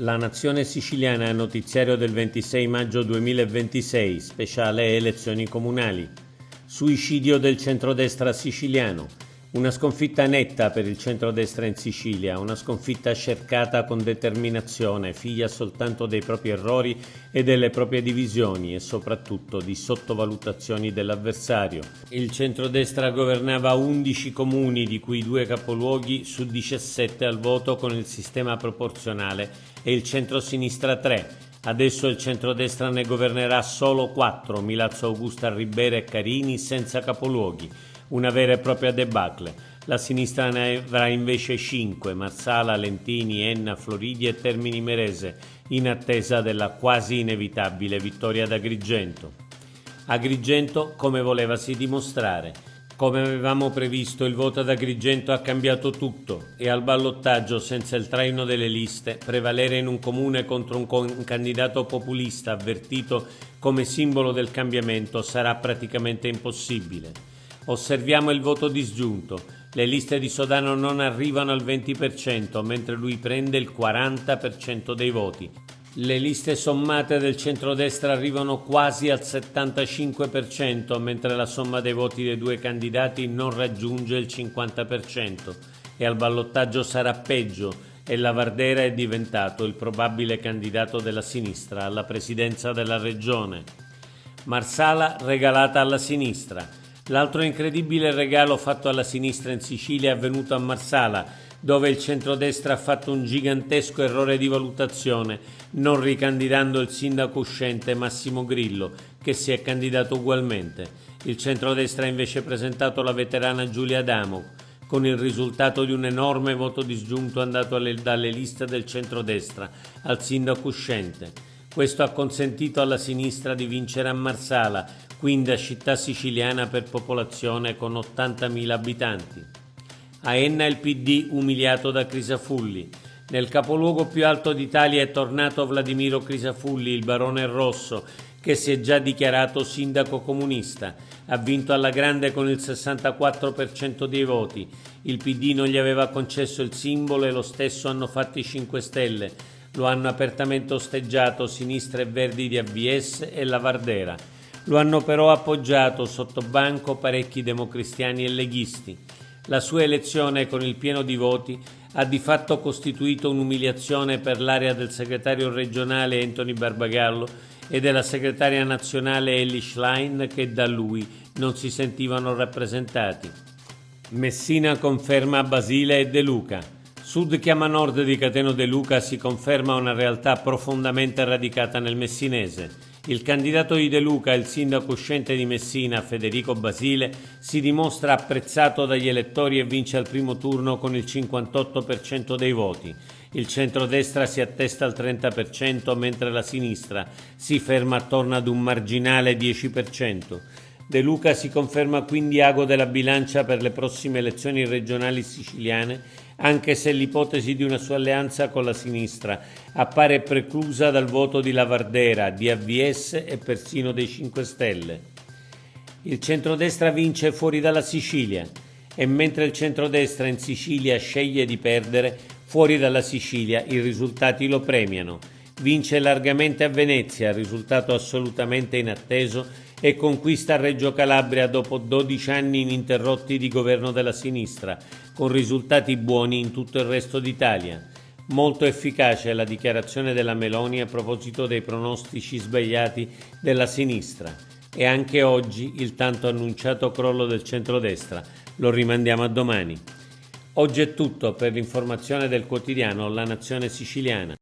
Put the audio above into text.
La Nazione Siciliana, notiziario del 26 maggio 2026, speciale elezioni comunali. Suicidio del centrodestra siciliano. Una sconfitta netta per il centrodestra in Sicilia, una sconfitta cercata con determinazione, figlia soltanto dei propri errori e delle proprie divisioni e soprattutto di sottovalutazioni dell'avversario. Il centrodestra governava 11 comuni, di cui 2 capoluoghi su 17 al voto con il sistema proporzionale e il centrosinistra 3. Adesso il centrodestra ne governerà solo 4, Milazzo Augusta, Ribera e Carini, senza capoluoghi. Una vera e propria debacle. La sinistra ne avrà invece 5, Marsala, Lentini, Enna, Floridi e Termini Imerese, in attesa della quasi inevitabile vittoria ad Agrigento. Agrigento come volevasi dimostrare. Come avevamo previsto, il voto ad Agrigento ha cambiato tutto e al ballottaggio, senza il traino delle liste, prevalere in un comune contro un candidato populista avvertito come simbolo del cambiamento sarà praticamente impossibile. Osserviamo il voto disgiunto. Le liste di Sodano non arrivano al 20%, mentre lui prende il 40% dei voti. Le liste sommate del centrodestra arrivano quasi al 75%, mentre la somma dei voti dei 2 candidati non raggiunge il 50%. E al ballottaggio sarà peggio, e Lavardera è diventato il probabile candidato della sinistra alla presidenza della regione. Marsala regalata alla sinistra. L'altro incredibile regalo fatto alla sinistra in Sicilia è avvenuto a Marsala, dove il centrodestra ha fatto un gigantesco errore di valutazione, non ricandidando il sindaco uscente Massimo Grillo, che si è candidato ugualmente. Il centrodestra ha invece presentato la veterana Giulia Adamo, con il risultato di un enorme voto disgiunto andato dalle liste del centrodestra al sindaco uscente. Questo ha consentito alla sinistra di vincere a Marsala, quinta città siciliana per popolazione con 80.000 abitanti. A Enna il PD umiliato da Crisafulli. Nel capoluogo più alto d'Italia è tornato Vladimiro Crisafulli, il barone rosso, che si è già dichiarato sindaco comunista. Ha vinto alla grande con il 64% dei voti. Il PD non gli aveva concesso il simbolo e lo stesso hanno fatto i 5 Stelle. Lo hanno apertamente osteggiato Sinistra e Verdi di AVS e Lavardera. Lo hanno però appoggiato sotto banco parecchi democristiani e leghisti. La sua elezione con il pieno di voti ha di fatto costituito un'umiliazione per l'area del segretario regionale Anthony Barbagallo e della segretaria nazionale Elly Schlein, che da lui non si sentivano rappresentati. Messina conferma Basile e De Luca. Sud chiama Nord di Cateno De Luca si conferma una realtà profondamente radicata nel messinese. Il candidato di De Luca, il sindaco uscente di Messina, Federico Basile, si dimostra apprezzato dagli elettori e vince al primo turno con il 58% dei voti. Il centrodestra si attesta al 30%, mentre la sinistra si ferma attorno ad un marginale 10%. De Luca si conferma quindi ago della bilancia per le prossime elezioni regionali siciliane, anche se l'ipotesi di una sua alleanza con la sinistra appare preclusa dal voto di Lavardera, di AVS e persino dei 5 Stelle. Il centrodestra vince fuori dalla Sicilia e mentre il centrodestra in Sicilia sceglie di perdere, fuori dalla Sicilia i risultati lo premiano. Vince largamente a Venezia, risultato assolutamente inatteso, e conquista Reggio Calabria dopo 12 anni ininterrotti di governo della sinistra, con risultati buoni in tutto il resto d'Italia. Molto efficace la dichiarazione della Meloni a proposito dei pronostici sbagliati della sinistra. E anche oggi il tanto annunciato crollo del centrodestra. Lo rimandiamo a domani. Oggi è tutto per l'informazione del quotidiano La Nazione Siciliana.